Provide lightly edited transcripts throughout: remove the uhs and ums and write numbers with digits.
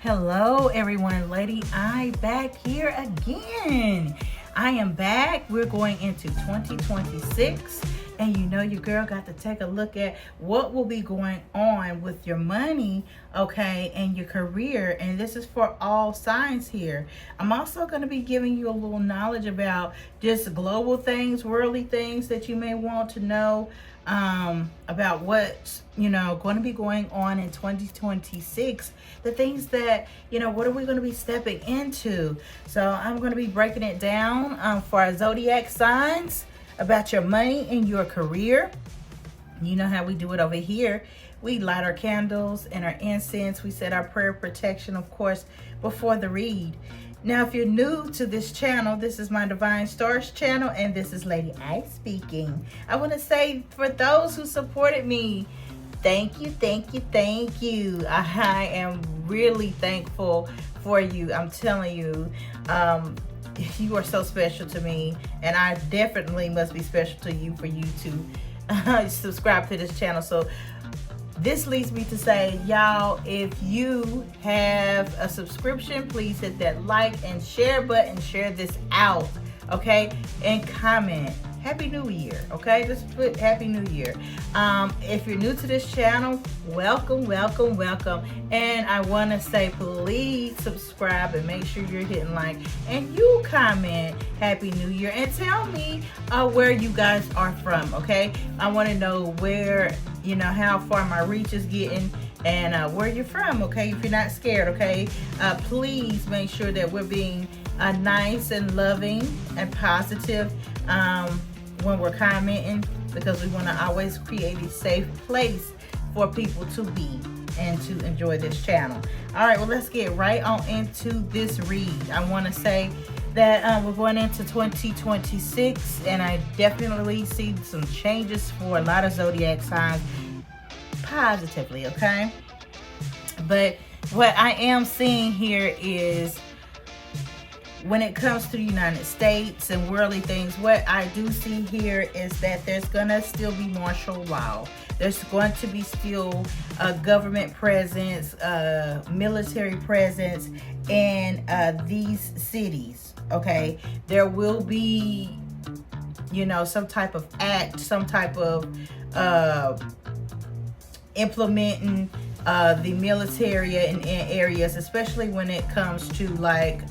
Hello everyone, Lady I back here again. I am back. We're going into 2026 and you know your girl got to take a look at what will be going on with your money, okay, and your career. And this is for all signs here. I'm also going to be giving you a little knowledge about just global things, worldly things that you may want to know about what's going to be going on in 2026, the things that what are we going to be stepping into. So I'm going to be breaking it down for our zodiac signs about your money and your career. You know how we do it over here. We light our candles and our incense. We said our prayer of protection, of course, before the read. Now, if you're new to this channel, this is my Divine Stars channel, and this is Lady I speaking. I want to say, for those who supported me, thank you, thank you, thank you. I am really thankful for you. I'm telling you, you are so special to me, and I definitely must be special to you for you to subscribe to this channel. So this leads me to say, y'all, if you have a subscription, please hit that like and share button. Share this out, okay? And comment. Happy New Year, okay? Just put Happy New Year. If you're new to this channel, welcome, welcome, welcome. And I want to say, please subscribe and make sure you're hitting like and you comment Happy New Year and tell me where you guys are from, okay? I want to know where, how far my reach is getting and where you're from, okay? If you're not scared, okay? Please make sure that we're being nice and loving and positive when we're commenting, because we want to always create a safe place for people to be and to enjoy this channel. All right, well, let's get right on into this read. I want to say that we're going into 2026, and I definitely see some changes for a lot of zodiac signs positively, okay? But what I am seeing here is, when it comes to the United States and worldly things, what I do see here is that there's going to still be martial law. There's going to be still a government presence, military presence in these cities, okay? There will be, some type of act, some type of implementing the military in areas, especially when it comes to like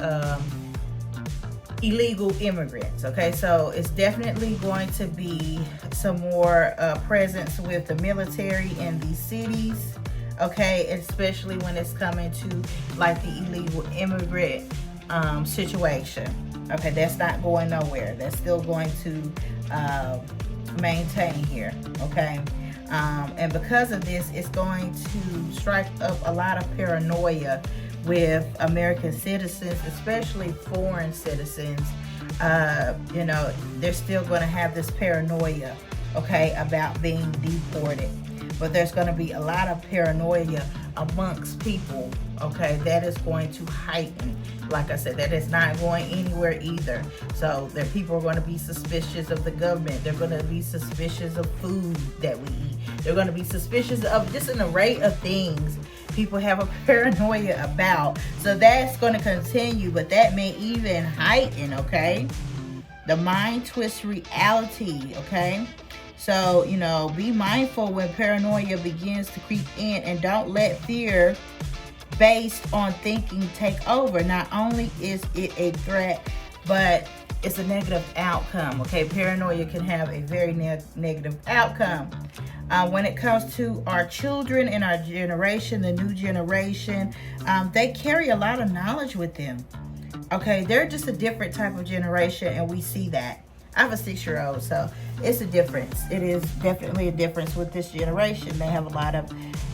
illegal immigrants, okay? So it's definitely going to be some more presence with the military in these cities, okay? Especially when it's coming to like the illegal immigrant situation, okay? That's not going nowhere. That's still going to maintain here, okay? And because of this, it's going to strike up a lot of paranoia with American citizens, especially foreign citizens. They're still going to have this paranoia, okay, about being deported. But there's going to be a lot of paranoia amongst people, okay? That is going to heighten. Like I said, that is not going anywhere either. So there, people are going to be suspicious of the government. They're going to be suspicious of food that we eat. They're going to be suspicious of just an array of things people have a paranoia about. So that's going to continue, but that may even heighten, okay? The mind twist reality, okay? So, be mindful when paranoia begins to creep in, and don't let fear based on thinking take over. Not only is it a threat, but it's a negative outcome, okay? Paranoia can have a very negative outcome. When it comes to our children and our generation, the new generation, they carry a lot of knowledge with them, okay? They're just a different type of generation, and we see that. I have a 6-year-old, so it's a difference. It is definitely a difference with this generation. They have a lot of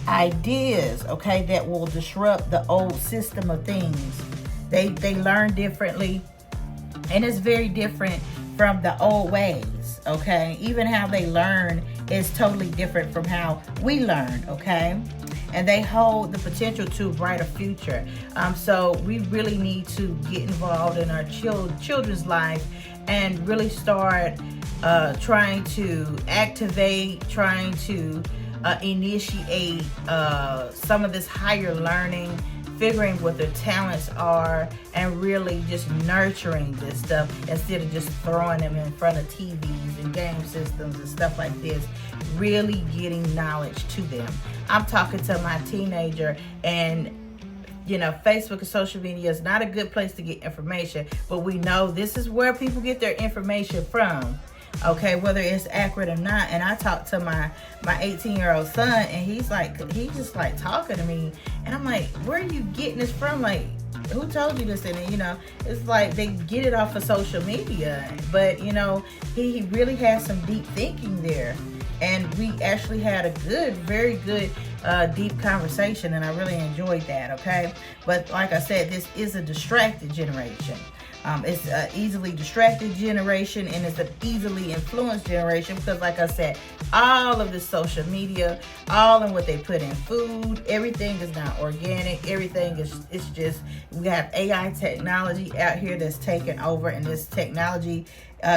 ideas, okay, that will disrupt the old system of things. They learn differently, and it's very different from the old ways, okay? Even how they learn is totally different from how we learn, okay? And they hold the potential to a brighter future. So we really need to get involved in our children's life and really start trying to activate, trying to initiate some of this higher learning, figuring what their talents are and really just nurturing this stuff instead of just throwing them in front of TVs and game systems and stuff like this. Really getting knowledge to them. I'm talking to my teenager, and you know, Facebook and social media is not a good place to get information, but we know this is where people get their information from. Okay, whether it's accurate or not. And I talked to my 18-year-old son, and he's just like talking to me, and I'm like, where are you getting this from? Like, who told you this? And you know, it's like they get it off of social media, but you know, he really has some deep thinking there. And we actually had a very good, deep conversation, and I really enjoyed that, okay? But like I said, this is a distracted generation. It's an easily distracted generation, and it's an easily influenced generation because, like I said, all of the social media, all in what they put in food, everything is not organic. Everything it's just, we have AI technology out here that's taken over, and this technology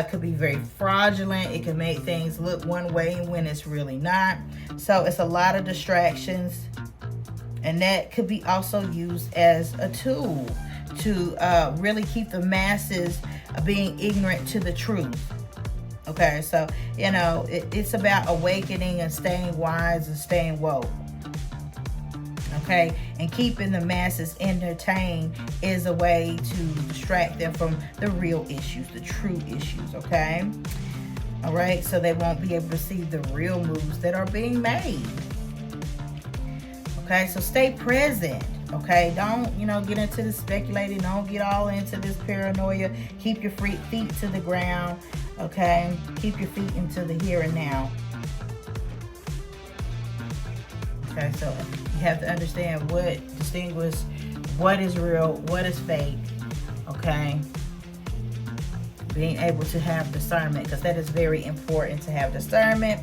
could be very fraudulent. It can make things look one way when it's really not. So it's a lot of distractions, and that could be also used as a tool to really keep the masses being ignorant to the truth. Okay, so you know, it's about awakening and staying wise and staying woke. Okay, and keeping the masses entertained is a way to distract them from the real issues, the true issues. Okay, all right, so they won't be able to see the real moves that are being made. Okay, so stay present. Okay, don't, you know, get into the speculating. Don't get all into this paranoia. Keep your feet to the ground. Okay, keep your feet into the here and now. Okay, so you have to understand distinguish what is real, what is fake. Okay, being able to have discernment, because that is very important to have discernment.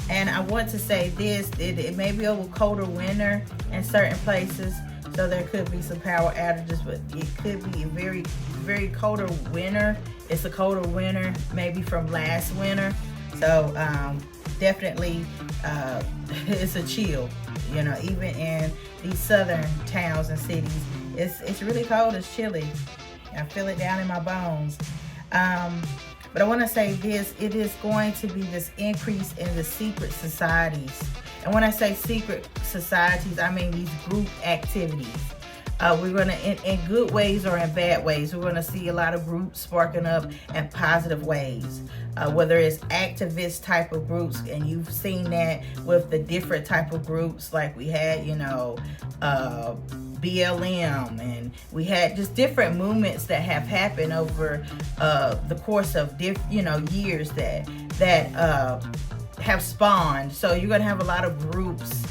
And I want to say this, it may be a colder winter in certain places, so there could be some power outages, but it could be a very, very colder winter. It's a colder winter, maybe from last winter. So definitely it's a chill, you know, even in these southern towns and cities. It's really cold, it's chilly. I feel it down in my bones. But I want to say this, it is going to be this increase in the secret societies. And when I say secret societies, I mean these group activities. We're going to, in good ways or in bad ways, we're going to see a lot of groups sparking up in positive ways. Whether it's activist type of groups, and you've seen that with the different type of groups, like we had, you know, BLM, and we had just different movements that have happened over the course of years that have spawned. So you're gonna have a lot of groups,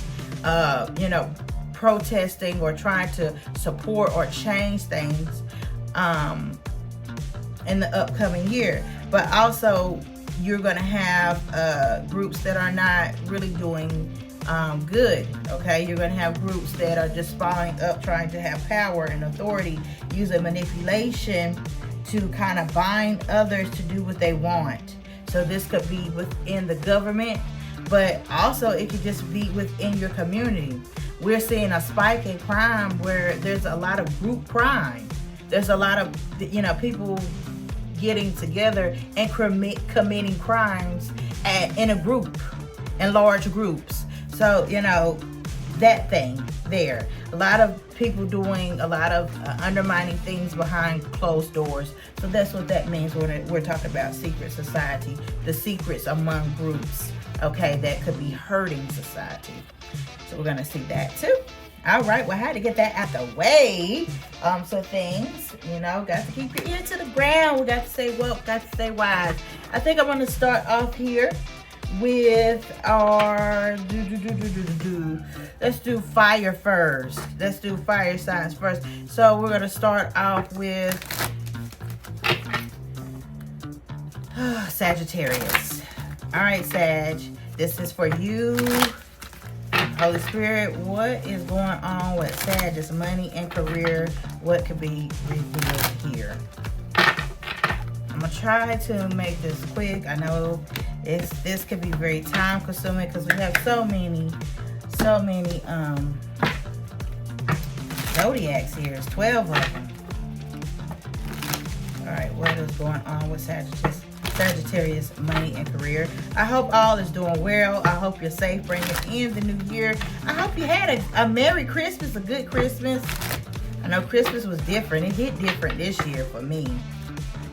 protesting or trying to support or change things in the upcoming year. But also you're gonna have groups that are not really doing good. Okay, you're going to have groups that are just spawning up, trying to have power and authority, using manipulation to kind of bind others to do what they want. So this could be within the government, but also it could just be within your community. We're seeing a spike in crime where there's a lot of group crime. There's a lot of, people getting together and committing crimes in a group, in large groups. So, that thing there. A lot of people doing a lot of undermining things behind closed doors. So that's what that means when we're talking about secret society. The secrets among groups, okay, that could be hurting society. So we're going to see that too. All right, well, I had to get that out the way. So things, got to keep your ear to the ground. We got to say well, got to stay wise. I think I'm going to start off here with our let's do fire first. Let's do fire signs first. So we're gonna start off with Sagittarius. All right, Sag, this is for you. Holy Spirit, what is going on with Sag's money and career? What could be revealed here? I'm gonna try to make this quick. I know this could be very time consuming because we have so many zodiacs here. It's 12 of them. All right, what is going on with Sagittarius money and career? I hope all is doing well. I hope you're safe bringing in the new year. I hope you had a Merry Christmas, a good Christmas. I know Christmas was different. It hit different this year for me.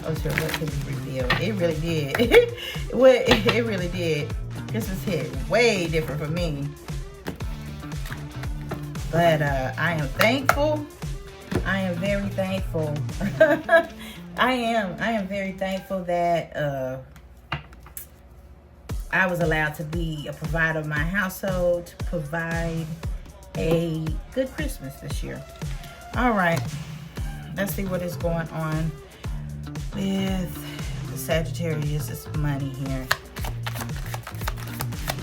I was sure what could be revealed. It really did. It really did. Christmas hit way different for me. But I am thankful. I am very thankful. I am very thankful that I was allowed to be a provider of my household, to provide a good Christmas this year. All right, let's see what is going on with the Sagittarius' money here.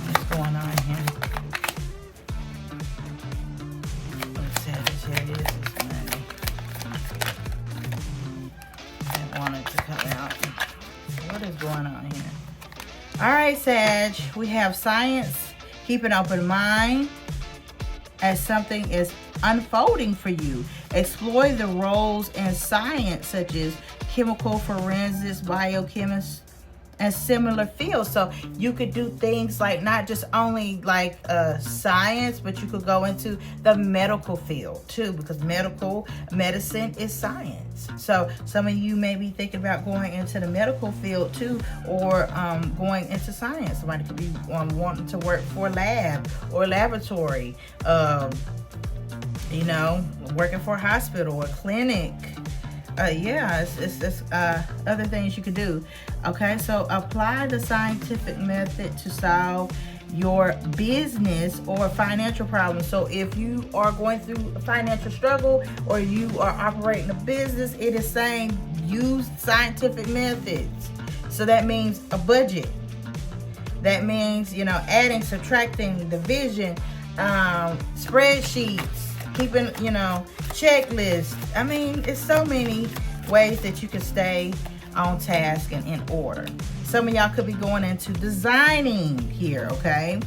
What's going on here? Sagittarius money. I wanted to come out. What is going on here? All right, Sag. We have science. Keep an open mind as something is unfolding for you. Explore the roles in science such as chemical forensics, biochemistry, and similar fields. So you could do things like not just only like science, but you could go into the medical field too, because medicine is science. So some of you may be thinking about going into the medical field too, or going into science. Somebody could be wanting to work for a lab or laboratory, you know, working for a hospital or clinic. It's other things you could do. Okay, so apply the scientific method to solve your business or financial problems. So if you are going through a financial struggle or you are operating a business, it is saying use scientific methods. So that means a budget. That means, you know, adding, subtracting, division, spreadsheets, keeping, you know, checklists. I mean, it's so many ways that you can stay on task and in order. Some of y'all could be going into designing here, okay?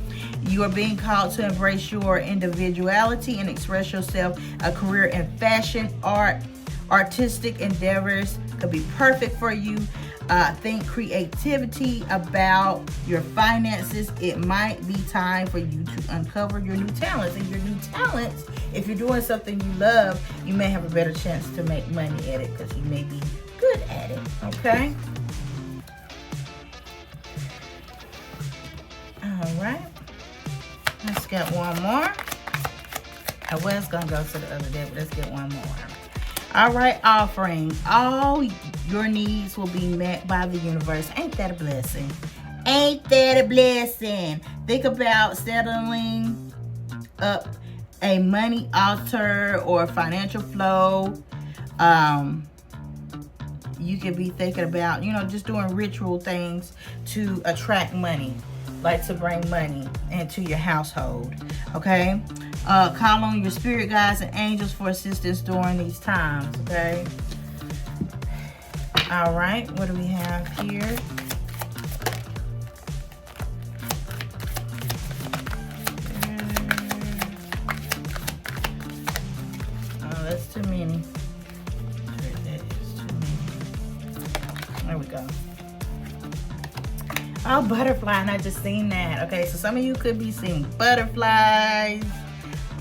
You are being called to embrace your individuality and express yourself. A career in fashion, art, artistic endeavors could be perfect for you. Think creativity about your finances. It might be time for you to uncover your new talents. And your new talents, if you're doing something you love, you may have a better chance to make money at it because you may be good at it, okay? All right. Let's get one more. I was going to go to the other day, but let's get one more. All right, offering. All your needs will be met by the universe. Ain't that a blessing? Ain't that a blessing? Think about settling up a money altar or financial flow. You could be thinking about, you know, just doing ritual things to attract money, like to bring money into your household, okay? Call on your spirit guides and angels for assistance during these times, okay? All right, what do we have here? Oh, that's too many. That is too many. There we go. Oh, butterfly, and I just seen that. Okay, so some of you could be seeing butterflies.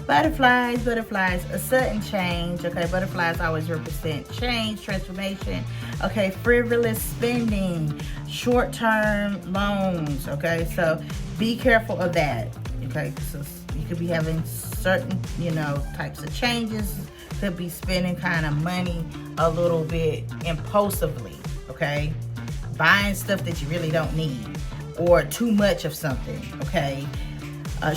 Butterflies, a sudden change. Okay, butterflies always represent change, transformation. Okay, frivolous spending, short-term loans. Okay, so be careful of that. Okay, so you could be having certain, you know, types of changes. Could be spending kind of money a little bit impulsively. Okay, buying stuff that you really don't need or too much of something. Okay.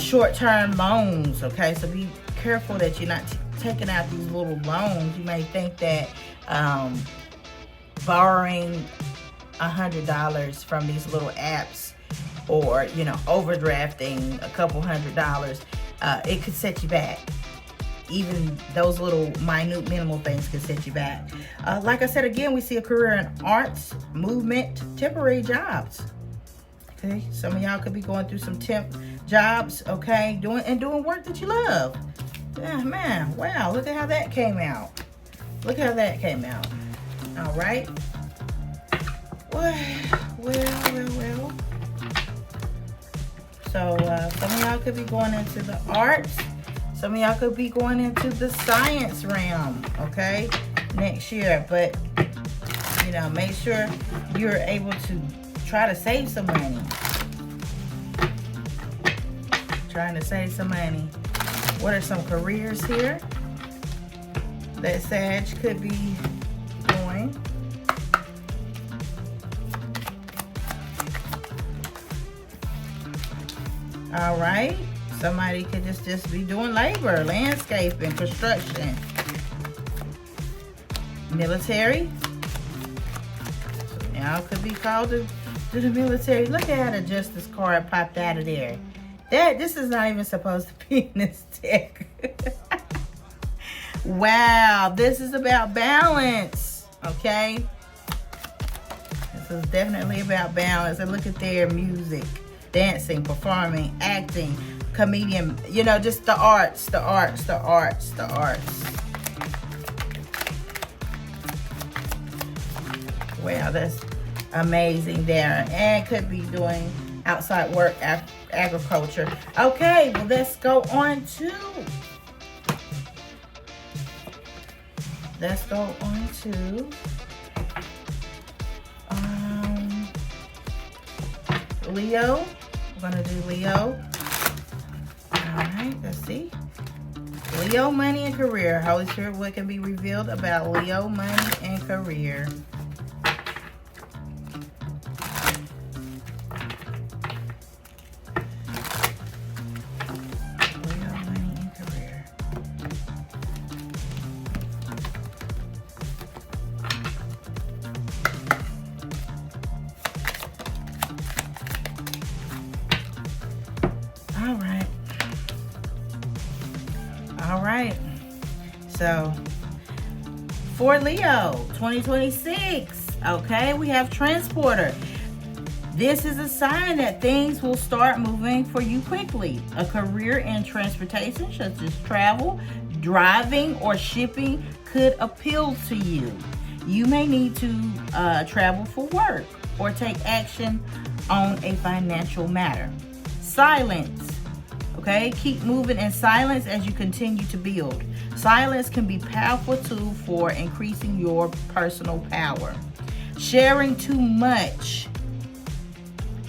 Short-term loans, okay? So be careful that you're not taking out these little loans. You may think that borrowing $100 from these little apps or, you know, overdrafting a couple $100, it could set you back. Even those little minute, minimal things can set you back. Like I said, again, we see a career in arts, movement, temporary jobs. Okay, some of y'all could be going through some temp jobs, okay, doing work that you love. Yeah, man, wow, look at how that came out. Look how that came out. All right. Well. So some of y'all could be going into the arts. Some of y'all could be going into the science realm, okay, next year. But, you know, make sure you're able to try to save some money. Trying to save some money. What are some careers here that Sag could be doing? All right. Somebody could just be doing labor, landscaping, construction, military. So y'all could be called to the military. Look at how the justice card popped out of there. This is not even supposed to be in this deck. Wow, this is about balance, okay? This is definitely about balance. And look at their music, dancing, performing, acting, comedian, you know, just the arts. Wow, that's amazing there. And could be doing outside work, agriculture. Okay, well, let's go on to Leo. We're gonna do Leo. All right, let's see. Leo, money and career. Holy Spirit, what can be revealed about Leo, money and career? Leo, money and career. All right. So for Leo 2026, okay, we have transporter. This is a sign that things will start moving for you quickly. A career in transportation, such as travel, driving, or shipping, could appeal to you. You may need to travel for work or take action on a financial matter. Silence. Okay, keep moving in silence as you continue to build. Silence can be a powerful tool for increasing your personal power. Sharing too much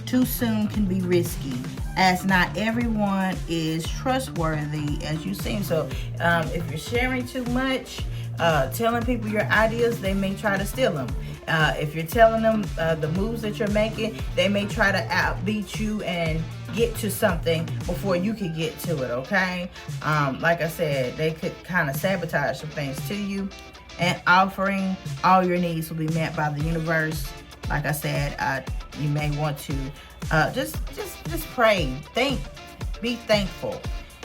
too soon can be risky, as not everyone is trustworthy as you seem. So if you're sharing too much, telling people your ideas, they may try to steal them. If you're telling them the moves that you're making, they may try to outbeat you and get to something before you could get to it, okay? Like I said, they could kind of sabotage some things to you. And offering all your needs will be met by the universe. Like I said, you may want to just pray, think, be thankful.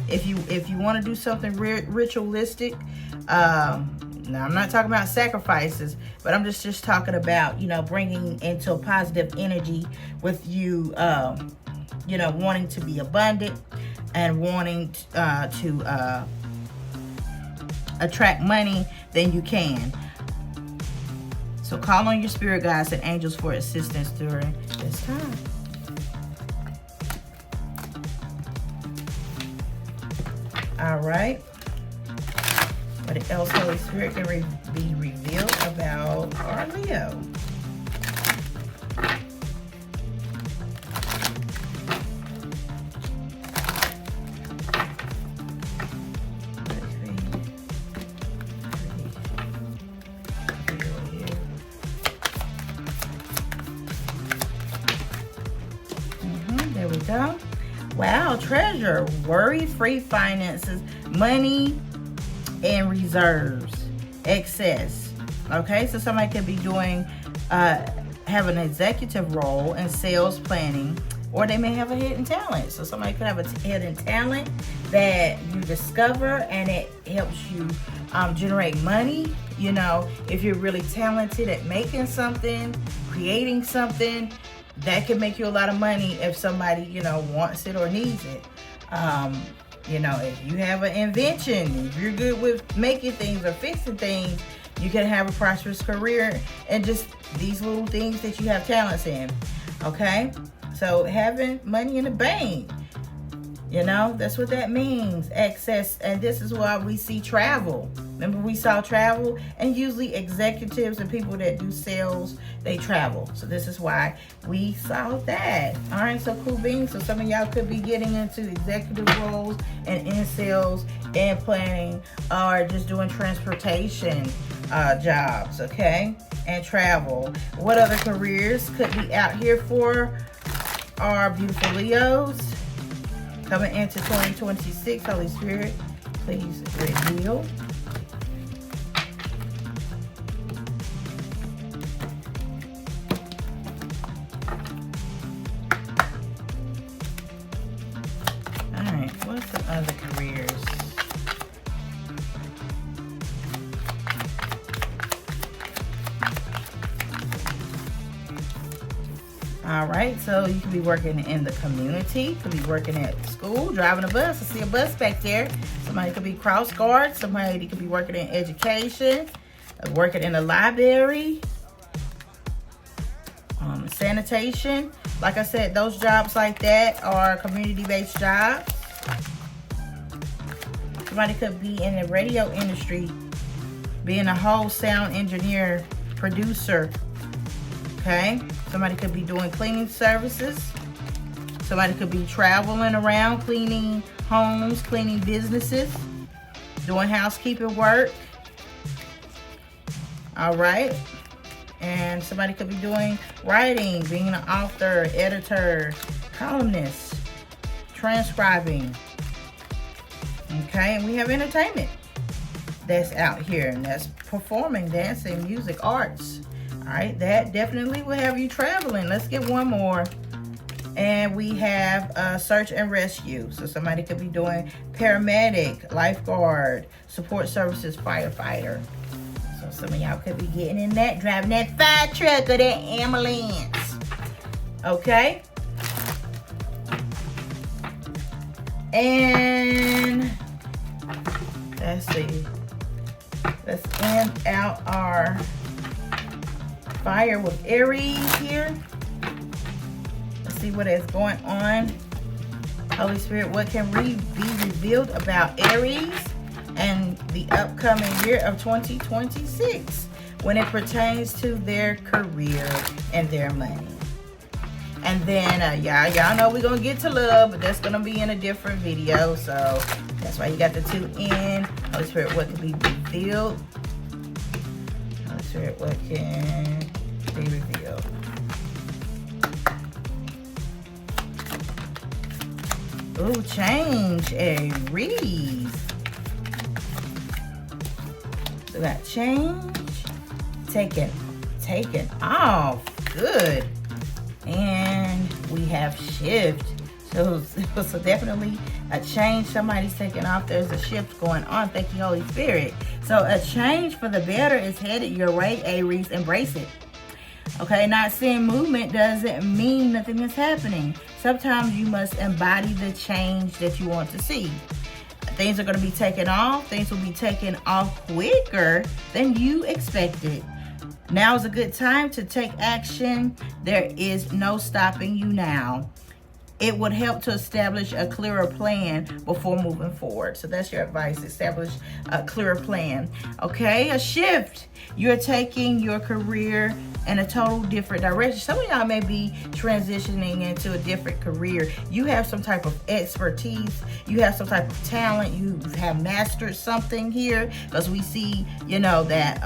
If you want to do something ritualistic, now I'm not talking about sacrifices, but I'm just talking about, you know, bringing into a positive energy with you, you know, wanting to be abundant and wanting to attract money, then you can. So call on your spirit guides and angels for assistance during this time. All right. What else Holy Spirit can be revealed about our Leo? There we go. Wow, treasure, worry-free finances, money, and reserves, excess. Okay, so somebody could be doing, have an executive role in sales planning, or they may have a hidden talent. So somebody could have a hidden talent that you discover, and it helps you generate money. You know, if you're really talented at making something, creating something, that can make you a lot of money if somebody, you know, wants it or needs it. You know, if you have an invention, if you're good with making things or fixing things, you can have a prosperous career and just these little things that you have talents in. Okay? So having money in the bank, you know, that's what that means. Access, and this is why we see travel. Remember we saw travel, and usually executives and people that do sales, they travel. So this is why we saw that. All right, so cool beans. So some of y'all could be getting into executive roles and in sales and planning, or just doing transportation jobs, okay? And travel. What other careers could be out here for our beautiful Leos? Coming into 2026, Holy Spirit, please reveal. All right, what's the other careers? All right, so you could be working in the community, could be working at school, driving a bus. I see a bus back there. Somebody could be cross guard. Somebody could be working in education, working in a library, sanitation. Like I said, those jobs like that are community-based jobs. Somebody could be in the radio industry, being a whole sound engineer, producer. Okay, somebody could be doing cleaning services. Somebody could be traveling around, cleaning homes, cleaning businesses, doing housekeeping work. All right, and somebody could be doing writing, being an author, editor, columnist, transcribing. Okay, and we have entertainment that's out here, and that's performing, dancing, music, arts. All right, that definitely will have you traveling. Let's get one more. And we have search and rescue. So somebody could be doing paramedic, lifeguard, support services, firefighter. So some of y'all could be getting in that, driving that fire truck or that ambulance. Okay. And let's see. Let's end out our fire with Aries here. Let's see what is going on. Holy Spirit, what can be revealed about Aries and the upcoming year of 2026 when it pertains to their career and their money? And then y'all know we're gonna get to love, but that's gonna be in a different video, so that's why you got the two in. Holy Spirit, what can be revealed? Holy Spirit, what can be revealed? Ooh, change, Aries. So we got change, taken off, good. And we have shift. So definitely a change. Somebody's taking off. There's a shift going on. Thank you, Holy Spirit. So a change for the better is headed your way, Aries. Embrace it. Okay, not seeing movement doesn't mean nothing is happening. Sometimes you must embody the change that you want to see. Things are going to be taken off. Things will be taken off quicker than you expected. Now is a good time to take action. There is no stopping you now. It would help to establish a clearer plan before moving forward. So that's your advice. Establish a clearer plan. Okay, a shift. You're taking your career in a total different direction. Some of y'all may be transitioning into a different career. You have some type of expertise. You have some type of talent. You have mastered something here, because we see, you know, that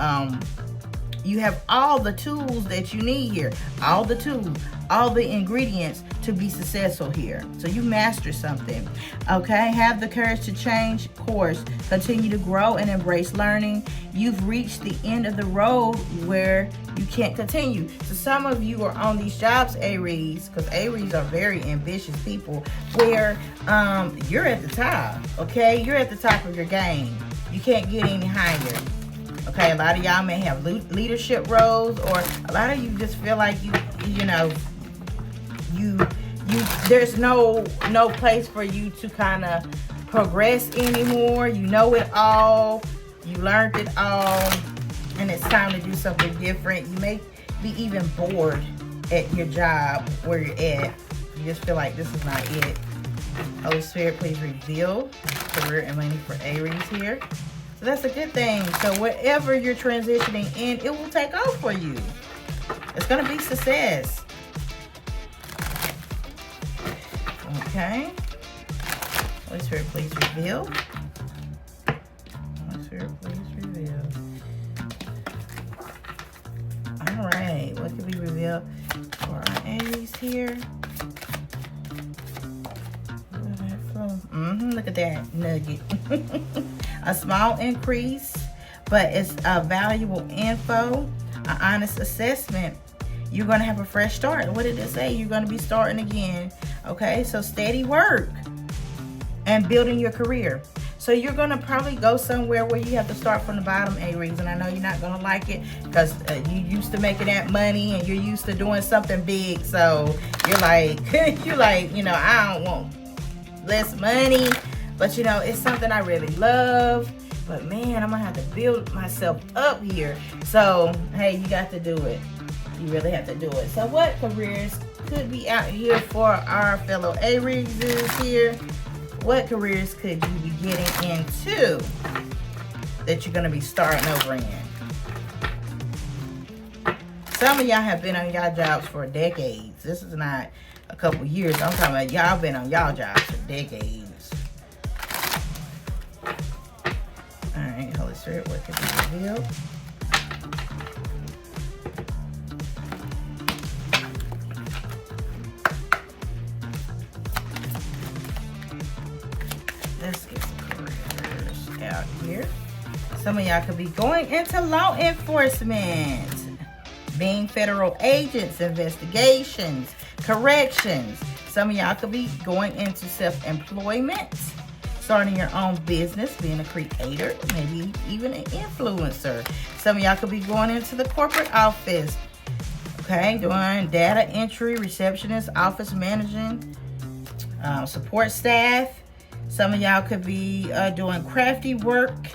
you have all the tools that you need here. All the tools, all the ingredients to be successful here. So you master something. Okay, have the courage to change course. Continue to grow and embrace learning. You've reached the end of the road where you can't continue. So some of you are on these jobs, Aries, because Aries are very ambitious people, where you're at the top. Okay, you're at the top of your game. You can't get any higher. Okay, a lot of y'all may have leadership roles, or a lot of you just feel like you know, there's no place for you to kind of progress anymore. You know it all. You learned it all. And it's time to do something different. You may be even bored at your job where you're at. You just feel like this is not it. Holy Spirit, please reveal career and money for Aries here. So that's a good thing. So whatever you're transitioning in, it will take off for you. It's going to be success. Okay. Holy Spirit, please reveal. Holy Spirit, please reveal. All right. What can we reveal for our Aries here? Look at that nugget. A small increase, but it's a valuable info, an honest assessment. You're going to have a fresh start. What did it say? You're going to be starting again. Okay, so steady work and building your career. So you're going to probably go somewhere where you have to start from the bottom, Aries. And I know you're not going to like it because you used to making that money and you're used to doing something big. So you're like, you know, I don't want less money. But, you know, it's something I really love. But, man, I'm going to have to build myself up here. So, hey, you got to do it. You really have to do it. So, what careers could be out here for our fellow Aries here? What careers could you be getting into that you're going to be starting over in? Some of y'all have been on y'all jobs for decades. This is not a couple years. I'm talking about y'all been on y'all jobs for decades. Alright, Holy Spirit, what can be revealed? Let's get some careers out here. Some of y'all could be going into law enforcement, being federal agents, investigations, corrections. Some of y'all could be going into self-employment, starting your own business, being a creator, maybe even an influencer. Some of y'all could be going into the corporate office, okay, doing data entry, receptionist, office managing, support staff. Some of y'all could be doing crafty work,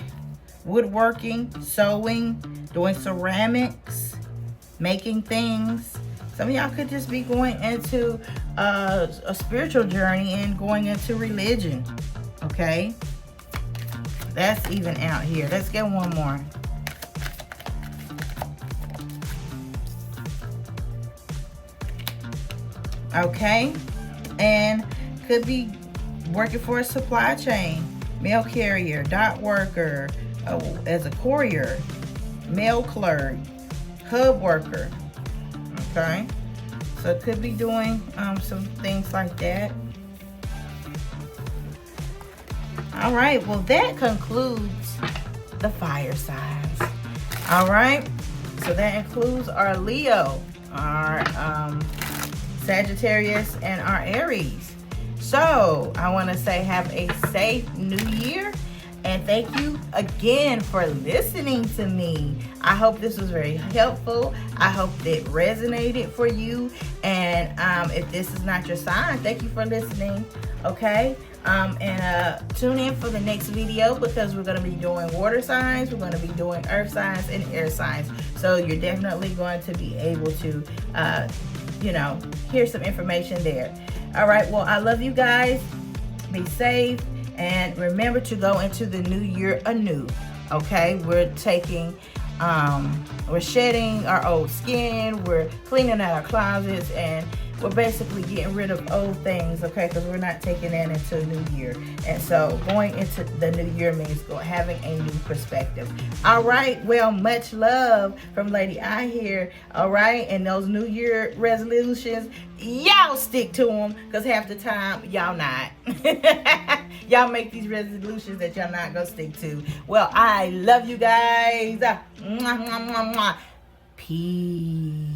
woodworking, sewing, doing ceramics, making things. Some of y'all could just be going into a spiritual journey and going into religion. Okay, that's even out here. Let's get one more. Okay, and could be working for a supply chain, mail carrier, dock worker, as a courier, mail clerk, hub worker. Okay, so it could be doing some things like that. All right, well, that concludes the fire signs. All right, so that includes our Leo, our Sagittarius, and our Aries. So I want to say have a safe new year, and thank you again for listening to me. I hope this was very helpful. I hope it resonated for you. And if this is not your sign, thank you for listening. Okay. And tune in for the next video, because we're going to be doing water signs, we're going to be doing earth signs, and air signs. So you're definitely going to be able to, hear some information there. All right. Well, I love you guys. Be safe. And remember to go into the new year anew. Okay. We're taking, we're shedding our old skin. We're cleaning out our closets, and we're basically getting rid of old things, okay, because we're not taking that into a new year. And so going into the new year means having a new perspective. All right, well, much love from Lady I here. All right, and those new year resolutions, y'all stick to them, because half the time, y'all not. Y'all make these resolutions that y'all not going to stick to. Well, I love you guys. Mwah, mwah, mwah, mwah. Peace.